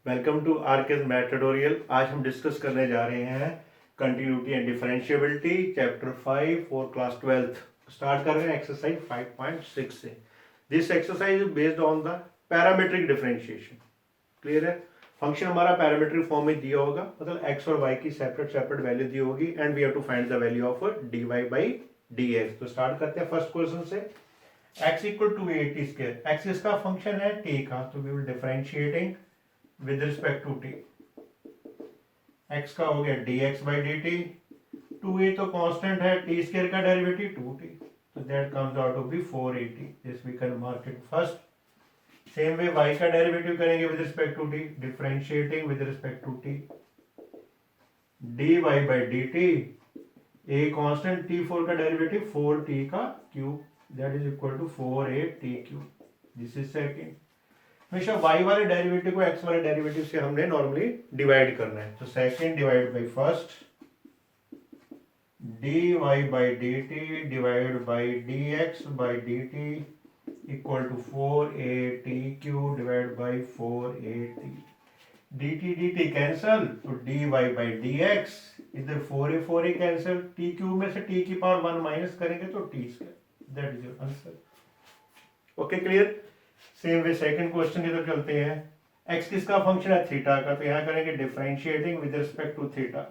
Welcome to RK's math tutorial. आज हम discuss करने जा रहे हैं continuity and differentiability chapter 5 for class 12th। Start कर रहे हैं एक्सरसाइज 5.6 से। This exercise is based on the parametric differentiation. Clear है? फंक्शन हमारा पैरामीट्रिक फॉर्म में दिया होगा, मतलब एक्स और वाई की सेपरेट सेपरेट वैल्यू दी होगी and we have to find the value of D Y by D X. तो स्टार्ट करते हैं फर्स्ट क्वेश्चन से। x equal to A T square, X इसका फंक्शन है t का, तो we will differentiating with respect to t। x का हो गया dx by D T, 2a तो कांस्टेंट है, t स्क्वायर का डेरिवेटिव 2t, तो that comes out to be 480। This we can mark it first. Same way y का derivative करेंगे with respect to t, differentiating with respect to t, dy by D T, a constant, t4 का derivative 4t का cube, that is equal to 4a t cube. This is second. हमेशा y वाले derivative को x वाले derivative से हमने normally divide करना है, तो second divide by first, dy by D T divide by dx by D T equal to 4at cube divide by 4at। dt cancel, तो dy बाई dx, इधर 4a cancel, t cube में से t की power 1 minus करेंगे तो t square. That is your answer. Okay, clear? Same way second question की तरफ चलते हैं। x किसका फंक्शन है? थीटा का, तो यहां करेंगे differentiating with respect to theta,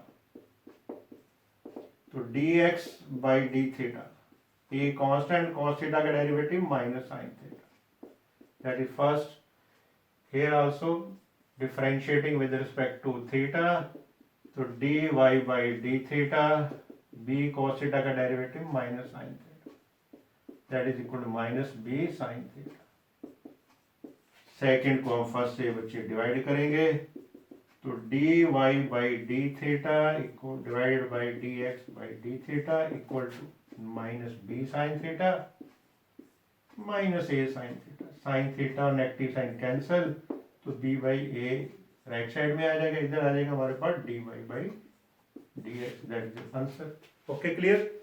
तो dx बाई डी थीटा, ये कांस्टेंट, cos थीटा का derivative minus sin theta, that is first. Here also differentiating with respect to theta, तो dy by D theta, b cos theta का derivative minus sin theta, that is equal to minus b sin theta. Second को हम first से बच्चे divide करेंगे, तो D Y by D theta equal divide by D x by D theta equal to minus B sine theta minus A sine theta. Sine theta negative sign cancel, तो B by A right side में आ जाएगा, इधर आ जाएगा हमारे पास D Y by D X. That is answer. Okay, clear?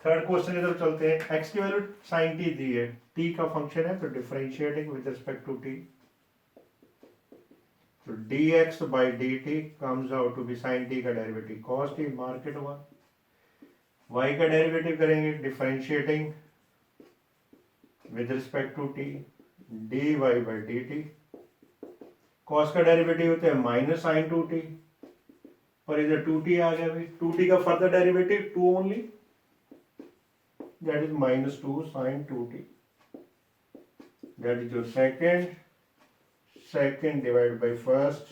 Third question की तरफ चलते हैं। x की वैल्यू sin t दी है, t का फंक्शन है, तो differentiating with respect to t, तो dx by D T comes out to be sin t का derivative cos t, mark it 1। y का डेरिवेटिव करेंगे differentiating with respect to t, dy by D T, cos का derivative होता है minus sin 2t, और इधर 2t आ गया भाई, 2t का further derivative 2 only, that is minus 2 sin 2t. That is your second. Second divided by first,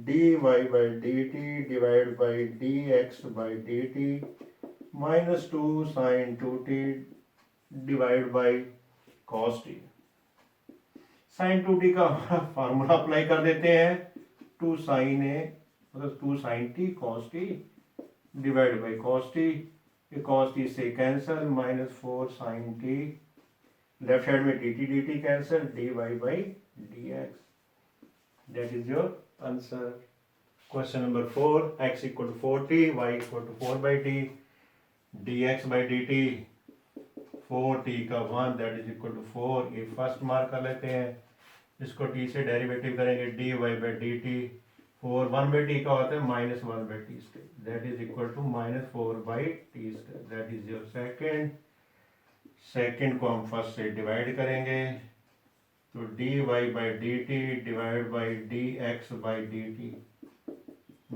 dy by dt divided by dx by dt minus 2 sin 2t divided by cos t. sin 2t का formula apply कर देते हैं, 2 sin a मतलब 2 sin t cos t divided by cos t, cos t से cancel, minus 4 sin t, left side में dt cancel, dy by dx। That is your answer. Question number 4, x equal to 4t, y equal to 4 by T, dx by dt 4t का 1, that is equal to 4। ये first mark कर लेते हैं, इसको t से derivative करेंगे, dy by dt 4 1 by T का होता है minus 1 by T square, that is equal to minus 4 by T square. That is your second. Second को हम फर्स्ट से डिवाइड करेंगे, तो dy by D T divide by D x by D T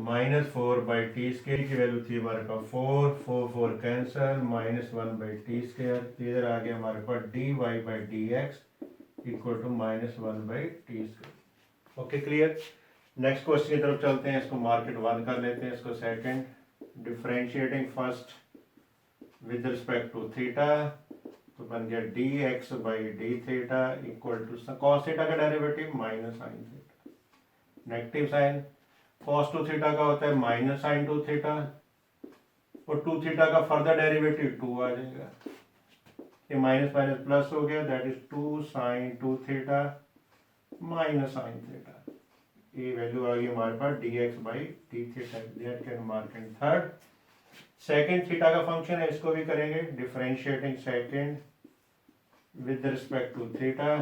minus 4 by T square की value थी हमारे पास 4 cancel, minus 1 by T square, इधर आ गया हमारे पास dy by D x equal to minus 1 by T square. Okay, clear? Next question की तरफ चलते हैं, इसको मार्केट 1 कर लेते हैं, इसको second, differentiating first with respect to theta, तो बन गया dx by D theta equal to cos theta का derivative minus sin theta, negative sign, cos 2 theta का होता है माइनस sin 2 थीटा, और 2 थीटा का फर्दर डेरिवेटिव 2 आ जाएगा, ये माइनस माइनस प्लस हो गया, that is 2 sin 2 theta minus sin theta. ये वैल्यू आ गई हमारे पास dx by D theta, that can mark in third. Second theta का फंक्शन है, इसको भी करेंगे differentiating second with respect to theta,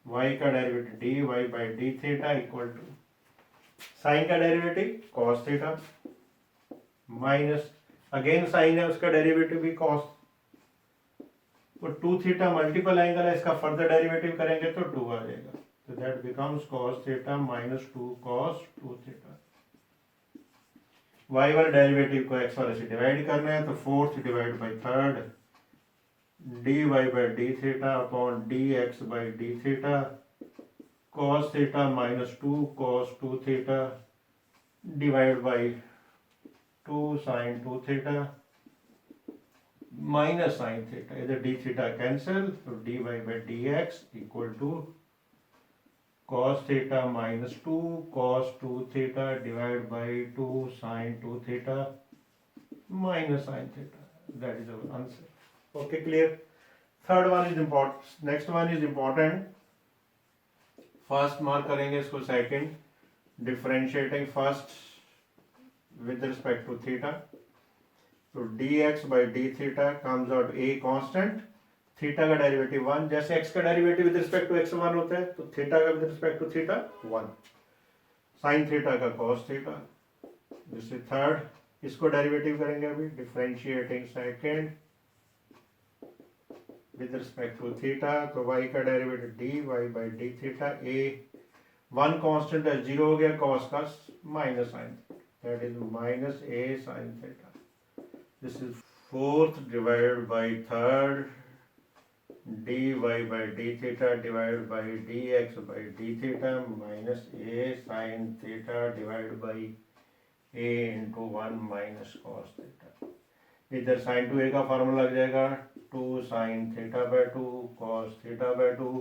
y का derivative dy by D theta equal to sine का derivative cos theta minus again sine है उसका derivative भी cos, तो 2 थीटा मल्टीपल एंगल है, इसका फर्दर डेरिवेटिव करेंगे तो 2 आ जाएगा, तो that becomes cos theta minus 2 cos 2 theta. y वाले डेरिवेटिव को x वाले से डिवाइड करना है, तो fourth divide by third dy by D theta upon dx by D theta cos theta minus 2 cos 2 theta divide by 2 sin 2 theta minus sine theta, इधर D theta cancel, तो D Y by D x equal to cos theta minus 2 cos 2 theta divide by 2 sin 2 theta minus sine theta, that is our answer. Okay clear. Third one is important, next one is important, first mark करेंगे इसको, second differentiating first with respect to theta, तो dx by D theta comes out a constant, theta का derivative 1, जैसे x का derivative with respect to x 1 होता है तो theta का with respect to theta 1, sine theta का cos थीटा, जैसे थर्ड, इसको डेरिवेटिव करेंगे अभी, differentiating second with respect to theta, तो y का derivative dy by D theta, a 1 constant है, 0 हो गया, cos का minus sine, that is minus a sine theta. This is fourth divided by third dy by d theta divided by dx by d theta minus a sin theta divided by a into 1 minus cos theta। इधर sin 2a का formula लग जाएगा 2 sin theta by 2 cos theta by 2,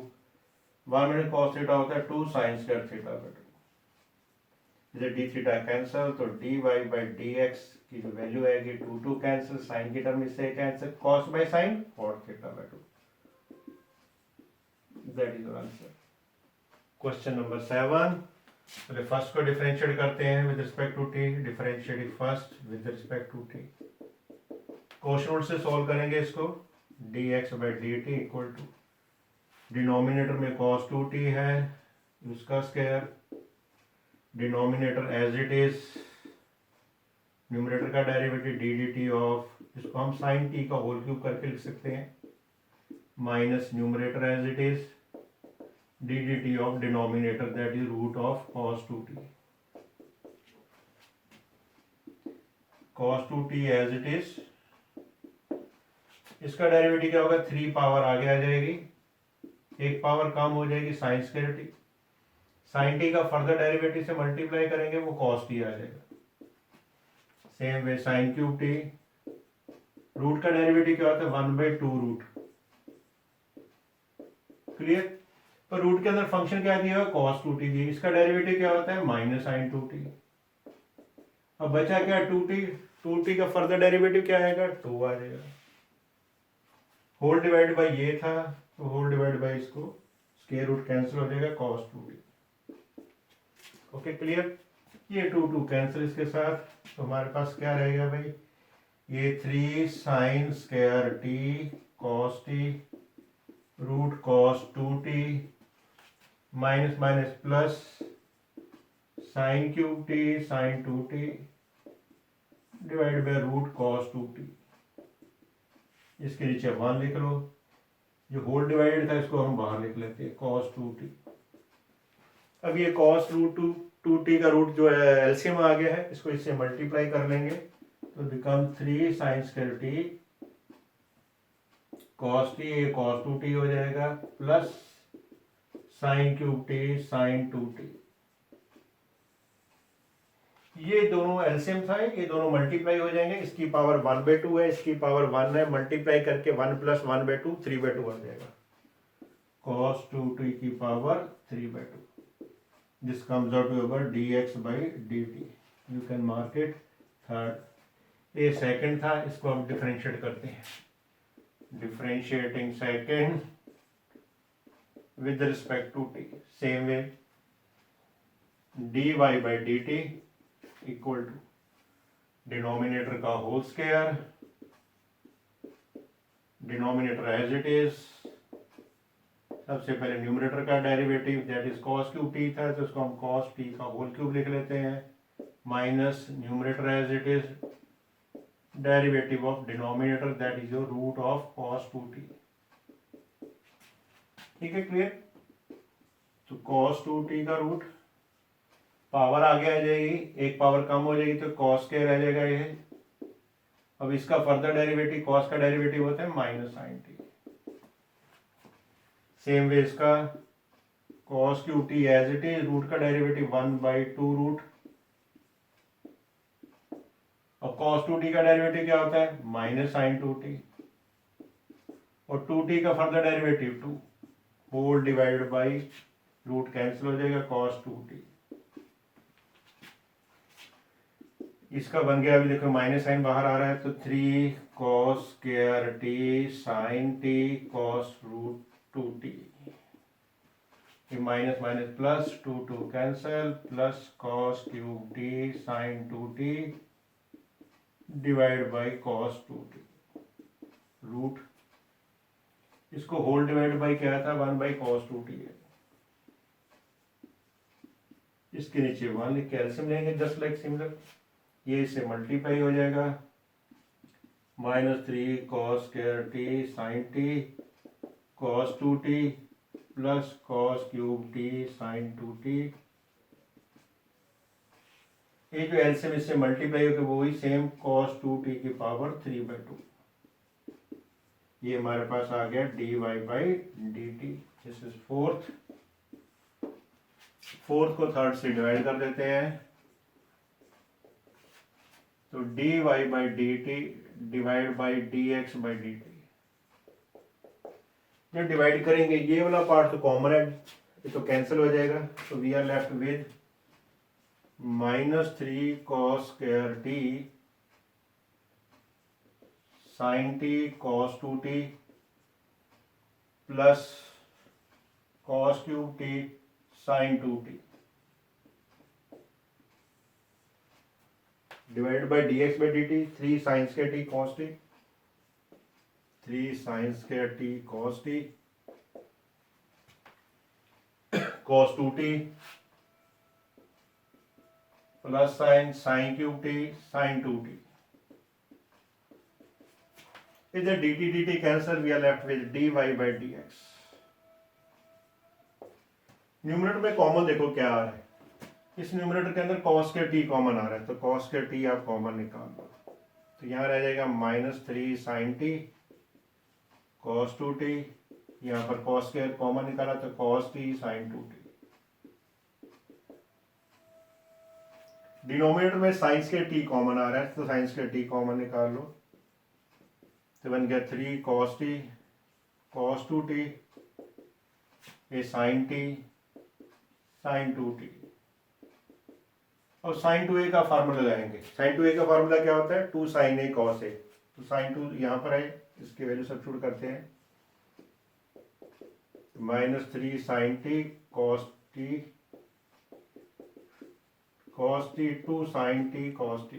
1 minus cos theta होता है 2 sin square theta by 2, इधर d theta cancel, तो dy by dx की जो वैल्यू आएगी 2 कैंसिल, साइन की टर्म इससे cancel, cos by sine cot theta by 2, that is answer. Question number 7, पहले फर्स्ट को डिफरेंशिएट करते हैं with respect to t, differentiating first with respect to t, कोश रूट से सॉल्व करेंगे इसको, dx by dt equal to denominator में cos 2t है उसका square, denominator as it is, numerator का derivative d d t of, इसको हम साइन टी का होल क्यूब करके लिख सकते हैं, minus numerator as it is d d t of denominator that is root of cos 2t, cos 2t as it is, इसका derivative क्या होगा, 3 पावर आगे आ जाएगी, एक पावर कम हो जाएगी sine square t, sine t का फर्दर डेरिवेटिव से मल्टीप्लाई करेंगे वो cos t आ जाएगा, same way sine cube t, root का डेरिवेटिव क्या होता है 1/2 रूट, क्लियर। तो रूट के अंदर फंक्शन क्या दिया है cos 2t दिया, इसका डेरिवेटिव क्या होता है माइनस साइन 2t, अब बचा क्या 2t का फर्दर डेरिवेटिव क्या आएगा 2 आ जाएगा, होल डिवाइड बाई ये था तो होल डिवाइड बाई इसको स्क्वायर रूट कैंसिल हो जाएगा cos 2t, ओके क्लियर। ये 2 कैंसिल इसके साथ, तो हमारे पास क्या रहेगा भाई, ये 3 sine square t cos t रूट cos 2t minus minus plus sine cube t sine 2t divide by root cos 2t, इसके नीचे 1 लिख लो, जो होल डिवाइडेड था इसको हम बाहर लिख लेते हैं cos 2t। अब ये cos रूट 2t का रूट जो है एलसीएम आ गया है, इसको इससे मल्टीप्लाई कर लेंगे तो become 3 sine square t cos t, ये cos 2t हो जाएगा plus sine cube t sine 2t, ये दोनों एलसीएम था, ये दोनों मल्टीप्लाई हो जाएंगे, इसकी पावर 1/2 है, इसकी पावर 1 है, मल्टीप्लाई करके 1 प्लस 1/2 3/2 आ जाएगा, cos 2t की power 3/2, this comes out to your dx by dt, you can mark it third। ये सेकंड था, इसको हम डिफरेंशिएट करते हैं, differentiating second with respect to t, same way dy by dt equal to denominator का whole square, denominator as it is सबसे पहले numerator का derivative that is cos cube T था, तो उसको हम कॉस टी का होल क्यूब लिख लेते हैं, minus numerator as it is derivative of denominator that is your root of cos two T. ठीक है, क्लियर। तो कॉस टू टी का रूट, पावर आगे आ जाएगी, एक पावर कम हो जाएगी तो कॉस के रह जाएगा ये। अब इसका फर्दर डेरिवेटिव, कॉस का डेरिवेटिव होता है minus sine T. Same way इसका cos cube T as it is, root का डेरिवेटिव 1/2 रूट, और कॉस टू टी का डेरिवेटिव क्या होता है माइनस साइन टू टी, और टू टी का further derivative 2 whole divided by root cancel हो जाएगा कॉस टू टी। इसका बन गया, अभी देखो माइनस साइन बाहर आ रहा है तो 3 cos square t sine t cos root two t, minus minus plus, 2 cancel, plus cos cube t sine two t divide by cos two t root, इसको होल डिवाइड बाई क्या था 1/cos 2t है। इसके नीचे 1 लिख के LCM लेंगे just like similar, ये इससे मल्टीप्लाई हो जाएगा, -3 cos square t sine t cos 2t plus cos cube t sine 2t। ये जो एलसीएम इससे मल्टीप्लाई होकर वो ही सेम cos 2t की पावर 3/2, ये हमारे पास आ गया dy/dt। दिस इज फोर्थ को थर्ड से डिवाइड कर देते हैं, तो dy/dt डिवाइड बाई dx/dt। जब डिवाइड करेंगे ये वाला पार्ट तो कॉमन है, ये तो कैंसिल हो जाएगा, तो we are left with -3 cos square t sine t cos 2t plus cos cube t sine 2t divide by dx/dt, 3 sin square t cos t, 3 sin square t cos t cos 2t plus sin cube t sin 2t। इधर dt cancel, we are left with dy/dx। Numerator में common देखो क्या आ रहा है, इस numerator के अंदर cos के t कॉमन आ रहा है, तो cos के t आप कॉमन निकाल लो, तो यहाँ रह जाएगा -3 sin t cos 2t, यहाँ पर cos के कॉमन निकाला तो cos t sin 2t। Denominator में साइंस के t कॉमन आ रहा है, तो साइंस के t कॉमन निकाल लो, तो बन गया 3 cos t cos 2t, ये sin t sin 2t। और sin 2a का फार्मूला लगाएंगे, sin 2a का फार्मूला क्या होता है 2 sin a cos a, तो sin 2 यहाँ पर है, इसकी वैल्यू सब्स्टिट्यूट करते हैं, -3 sin t cos t 2 sin t cos t।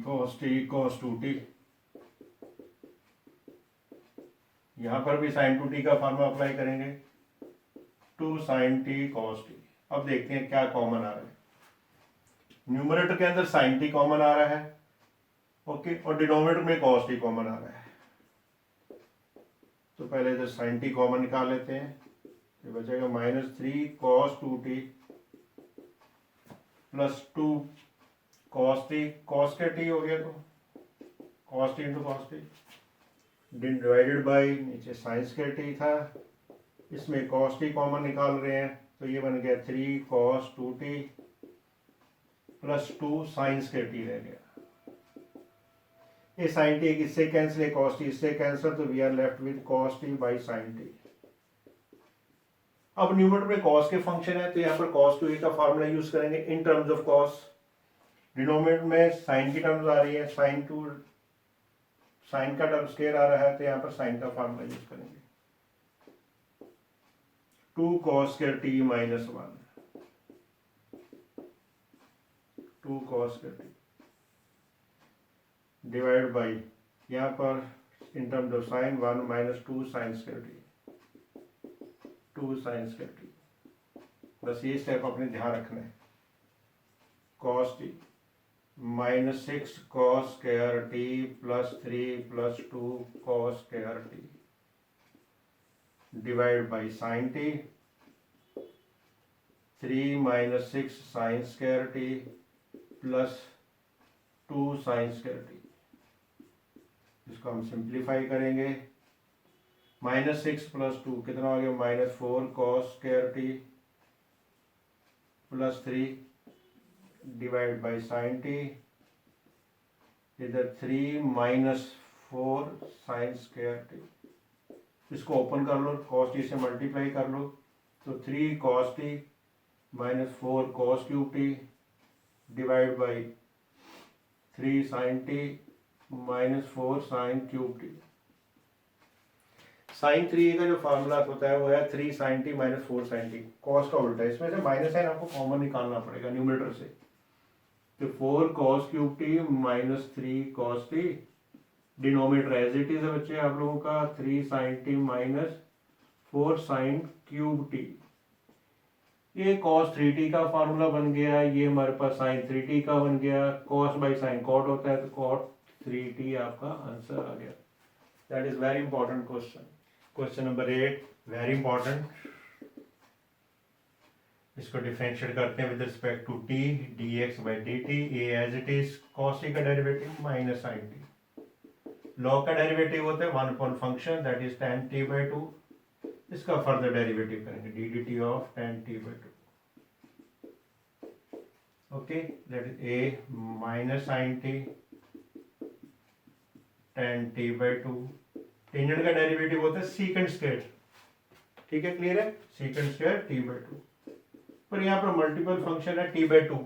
cos t cos 2t, यहां पर भी sin 2t का फार्मूला अप्लाई करेंगे, 2 sin t cos t। अब देखते हैं क्या कॉमन आ रहा है, न्यूमरेटर के अंदर sin t कॉमन आ रहा है, ओके, और डिनोमिनेटर में cos t कॉमन आ रहा है, तो पहले इधर sin t कॉमन निकाल लेते हैं, ये बचेगा -3 cos 2t plus 2 cos t, cos के t हो गया, तो cos t into cos t divided by नीचे साइंस के t था, इसमें cos t कॉमन निकाल रहे हैं, तो ये बन गया 3 cos 2t प्लस 2 साइंस के t रह गया, ये साइन t इससे कैंसिल है, cos t इससे कैंसिल, तो we are left with cos t by sine t। अब न्यूमरेटर में cos के फंक्शन है, तो यहाँ पर cos 2a का फार्मूला यूज करेंगे in terms of cos, denominator में साइन की टर्म्स आ रही है, साइन का टर्म स्क्वायर आ रहा है, तो यहाँ पर साइन का फार्मूला यूज करेंगे, 2 cos square t -1, 2 cos square t divide by यहाँ पर in terms of sine 1 minus 2 sign square T, 2 sign square T. बस ये स्टेप अपने ध्यान रखना है। Cos t minus 6 cos square t plus 3 plus 2 cos square t divide by sine T 3 minus 6 sign square t plus 2 sign square t. इसको हम simplify करेंगे। Minus 6 plus 2 कितना हो गया, minus 4 cos square t plus 3 divide by sine t, इधर 3 minus 4 sine square t. इसको open कर लो, कॉस टी से मल्टीप्लाई कर लो, तो 3 cos t minus 4 cos cube t divide by 3 sine t minus 4 sine cube t. Sine 3 का जो फार्मूला होता है वो है 3 sine t minus 4 sine t. Cos का उल्टा है, इसमें से माइनस साइन आपको कॉमन निकालना पड़ेगा न्यूमरेटर से। तो 4 cos cube t minus 3 cos t, denominator as it is है बच्चे आप लोगों का 3 sine t minus 4 sine cube t. ये cos 3t का फार्मूला बन गया, ये हमारे पास sin 3t का बन गया। cos बाई साइन कॉट होता है, तो cot 3t आपका आंसर आ गया। That is very important question. Question number 8 very important. इसको डिफरेंशिएट करते हैं with respect to t dx by dt। A as it is cos t का derivative minus sin t। log का derivative होता है 1 upon function that is tan t by 2। इसका further derivative करेंगे d d t of tan t by 2। Okay, that is a minus sine t tan t by 2। Tangent का derivative होता है secant square. ठीक है, clear है, secant square t by 2। पर यहाँ पर मल्टीपल फंक्शन है t बाई 2।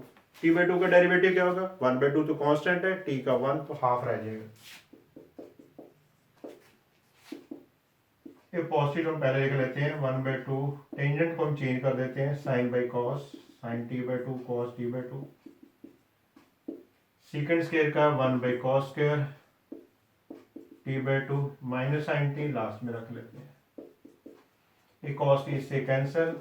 t बाई 2 का डेरिवेटिव क्या होगा, 1 बाई 2 तो कांस्टेंट है, t का 1 तो हाफ रह जाएगा। ये पॉजिटिव हम पहले लिख लेते हैं 1 बाई 2। टेंजेंट को हम चेंज कर देते हैं sine by cos, sine t by 2 cos t by 2। Secant square का 1 by cos square t by 2 minus sine t last में रख लेते हैं। ये कॉस t इससे cancel,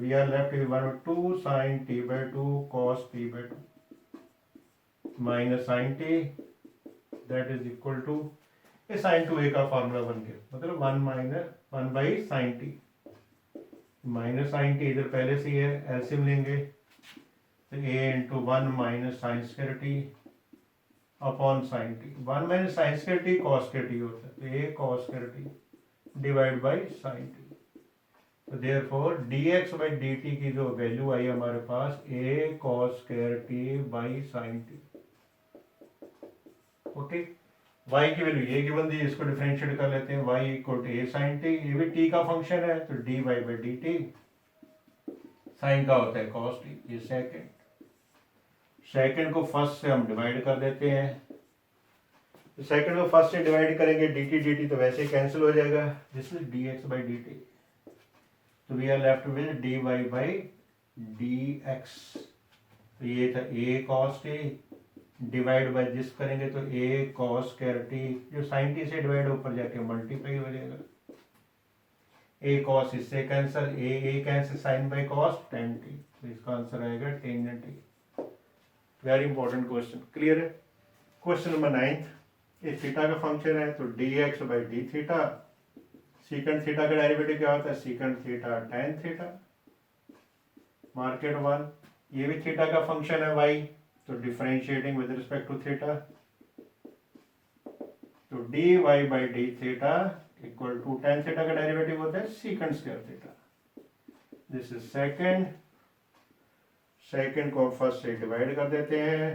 we are left with 1 2 sin t by 2 cos t by 2 minus sin t that is equal to ये sin 2a का formula बन गया, मतलब 1 minus 1 by sine t minus sine t इधर पहले से ही है, एलसीएम लेंगे तो a into 1 minus sine square t upon sine t. 1 minus sine square t cos square t होता है, तो a cos square t divide by sine t. तो देयरफॉर dx बाई dt की जो वैल्यू आई हमारे पास a cos square t by sine t. Okay, y की वैल्यू ये गिवन दी, इसको डिफरेंशिएट कर लेते हैं, y equal to a sine t। ये भी t का फंक्शन है, तो dy बाई dt साइन का होता है cos t। ये सेकंड को फर्स्ट से हम डिवाइड कर देते हैं। तो सेकंड को फर्स्ट से डिवाइड करेंगे dt तो वैसे कैंसिल हो जाएगा, this is dx by dt। तो we are left with dy by dx। तो ये था a cos t divide by this करेंगे तो a cos स्क्वायर t, जो sin t से डिवाइड ऊपर जाके मल्टीप्लाई हो जाएगा। a cos इससे cancel, a cancel, sin by cos tan t, तो इसका आंसर आएगा tangent t। Very important question, clear है। क्वेश्चन नंबर 9, ये थीटा का फंक्शन है तो dx by d theta. Secant theta का डेरिवेटिव क्या होता है, secant theta tan theta. Market 1, ये भी थीटा का फंक्शन है y, तो differentiating with respect to theta, तो dy by D theta equal to tan theta का डेरिवेटिव होता है secant square theta. This is second को फर्स्ट से डिवाइड कर देते हैं,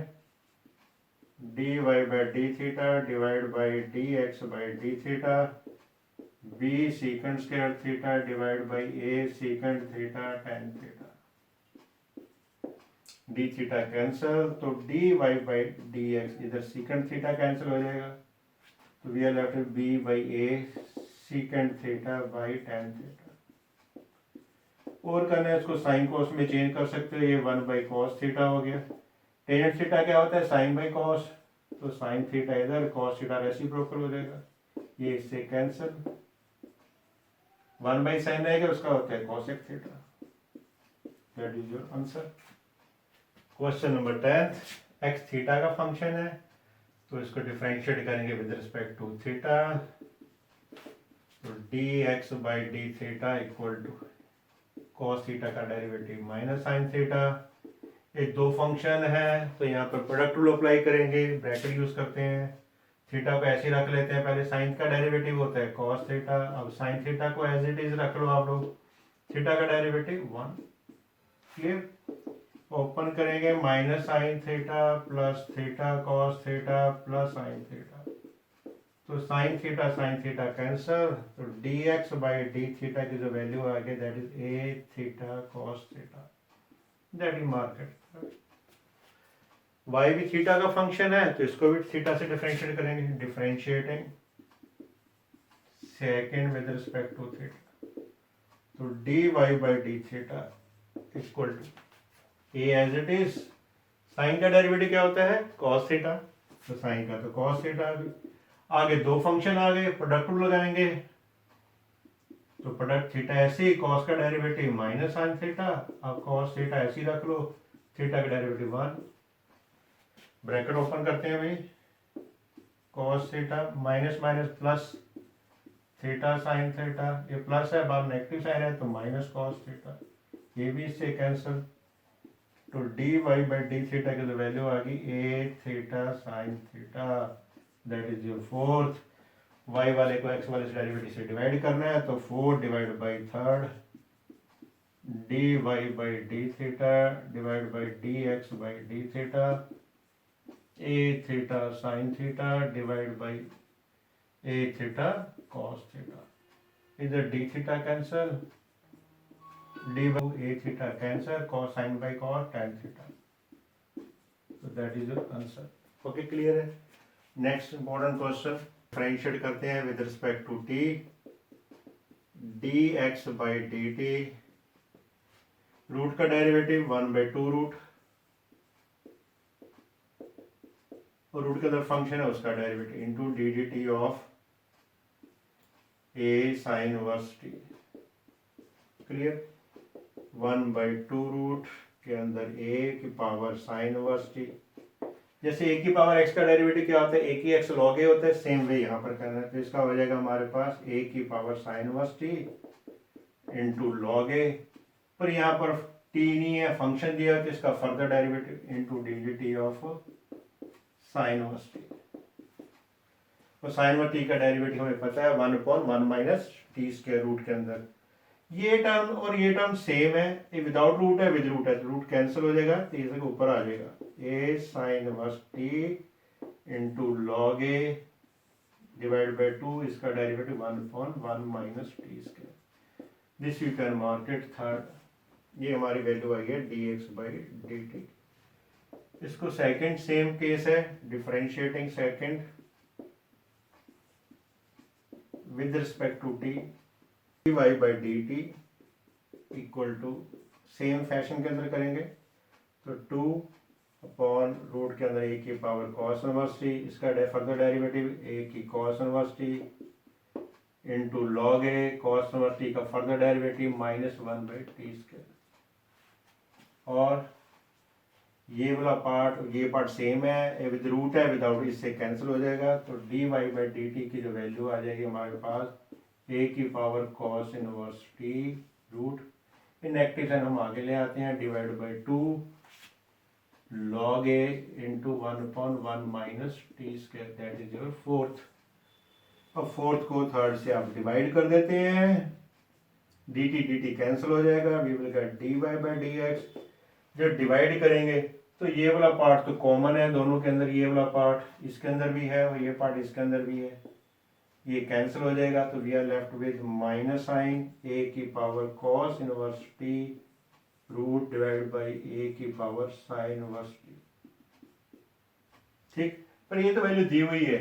dy by D theta divide by dx by D theta, b secant square theta divide by a secant theta tan theta. d theta cancel, तो dy by dx, इधर secant theta cancel हो जाएगा, तो we are left with b by a secant theta by tan theta. और करना है इसको sine cos में चेंज कर सकते हो, ये 1 बाई कॉस थीटा हो गया। टेंजेंट थीटा क्या होता है, साइन बाई कॉस, तो साइन थीटा इधर, कॉस थीटा रेसिप्रोकल हो जाएगा, ये इससे कैंसिल, 1 बाई साइन रहेगा, उसका होता है cosec theta. That is your answer. Question number 10, x theta का फंक्शन है, तो इसको डिफरेंशिएट करेंगे विद रिस्पेक्ट टू थीटा, तो d x by D theta equal to cos theta का डेरिवेटिव माइनस साइन थीटा। एक दो फंक्शन है तो यहाँ पर प्रोडक्ट रूल अप्लाई करेंगे, ब्रैकेट यूज करते हैं, थीटा को ऐसे रख लेते हैं, पहले साइन का डेरिवेटिव होता है कॉस थीटा, अब साइन थीटा को एज इट इज रख लो आप लोग, थीटा का डेरिवेटिव 1। क्लियर? ओपन करेंगे, minus sine theta plus theta cos theta plus sine theta, तो साइन थीटा कैंसर, तो d x by D theta की जो वैल्यू आ गई that is A theta cos theta, that is market. y भी theta का function है तो इसको भी थीटा से डिफरेंशिएट करेंगे, differentiating second with respect to theta, तो D Y by D theta equal to A as it is, sine का डेरिवेटिव क्या होता है कॉस थीटा, तो साइन का तो कॉस थीटा, आगे दो फंक्शन आ गए, प्रोडक्ट रूल लगाएंगे, तो प्रोडक्ट थीटा ऐसे ही, कॉस का डेरिवेटिव माइनस साइन थीटा, अब कॉस थीटा ऐसे ही रख लो, थीटा का डेरिवेटिव 1, ब्रैकेट ओपन करते हैं भाई, cos theta minus minus plus theta sine theta, ये प्लस है बाहर नेगेटिव साइन है तो माइनस कॉस थीटा, ये भी इससे कैंसिल, तो D Y by D theta की जो वैल्यू आ गई A theta sine theta, that is your fourth. y वाले को x वाले से डेरिवेटिव से डिवाइड करना है, तो 4 divide by third d Y by D theta divide by D x by D theta, a theta sine theta divide by a theta cos theta, इधर D theta cancel, d by a theta cancel, cos sine by cos tan theta, तो that is your answer. Okay, clear है? Next important question, differentiate करते हैं with respect to t, d x by D t, root का derivative 1/2 root, और root के अंदर function है उसका derivative into d d t of a sine verse t. Clear? 1/2 root के अंदर ए की पावर साइन वर्स टी, जैसे ए की पावर एक्स का डेरिवेटिव क्या होता है, ए की एक्स लॉग ए होता है, सेम वे यहाँ पर करना है, तो इसका हो जाएगा हमारे पास ए की power sine verse t into log a, पर यहाँ पर टी नहीं है, फंक्शन दिया है, तो इसका further derivative into d d t of sine verse t, तो साइन वर्स टी का डेरिवेटिव हमें पता है 1/1 माइनस टी स्क्वायर रूट के अंदर, ये टर्म और ये टर्म सेम है, ये विदाउट रूट है, विद रूट है, तो रूट कैंसिल हो जाएगा, तो ये ऊपर आ जाएगा a sine verse t into log a divide by 2, इसका derivative 1/1 minus t square, this you can mark it third, ये हमारी वैल्यू आई है d x by D t. इसको सेकंड सेम केस है, differentiating second with respect to t, d Y by D T equal to, same fashion के अंदर करेंगे, तो 2 अपॉन रूट के अंदर ए की पावर कॉस इनवर्स टी, इसका फर्दर डेरिवेटिव ए की cos inverse t into log a cos inverse t का further derivative -1 by T square, और ये वाला पार्ट ये पार्ट सेम है, विद रूट है, विदाउट इससे कैंसिल हो जाएगा, तो D Y by D t की जो वैल्यू आ जाएगी हमारे पास ए की power cos inverse t root, inactive sine हम आगे ले आते हैं, divide by 2 log a into 1/1 minus t square, that is your fourth. अब फोर्थ को थर्ड से आप डिवाइड कर देते हैं, डी टी कैंसिल हो जाएगा, we will get d Y by D x. जब डिवाइड करेंगे तो ये वाला पार्ट तो कॉमन है दोनों के अंदर, ये वाला पार्ट इसके अंदर भी है और ये पार्ट इसके अंदर भी है, ये कैंसिल हो जाएगा, तो we are left with minus sine a की power cos inverse t root divide by a की पावर साइन इनवर्स टी। ठीक, पर ये तो वैल्यू दी हुई है,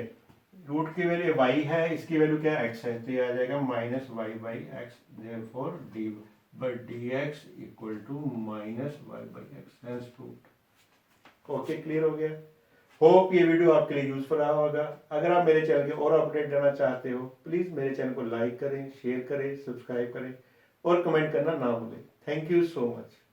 रूट की वैल्यू y है, इसकी वैल्यू क्या x है, तो ये आ जाएगा -y by x, therefore d by D x equal to -y by x, hence root. Okay, clear हो गया? होप ये वीडियो आपके लिए यूजफुल रहा होगा। अगर आप मेरे चैनल के और अपडेट लेना चाहते हो, प्लीज मेरे चैनल को लाइक करें, शेयर करें, सब्सक्राइब करें और कमेंट करना ना भूलें। Thank you so much.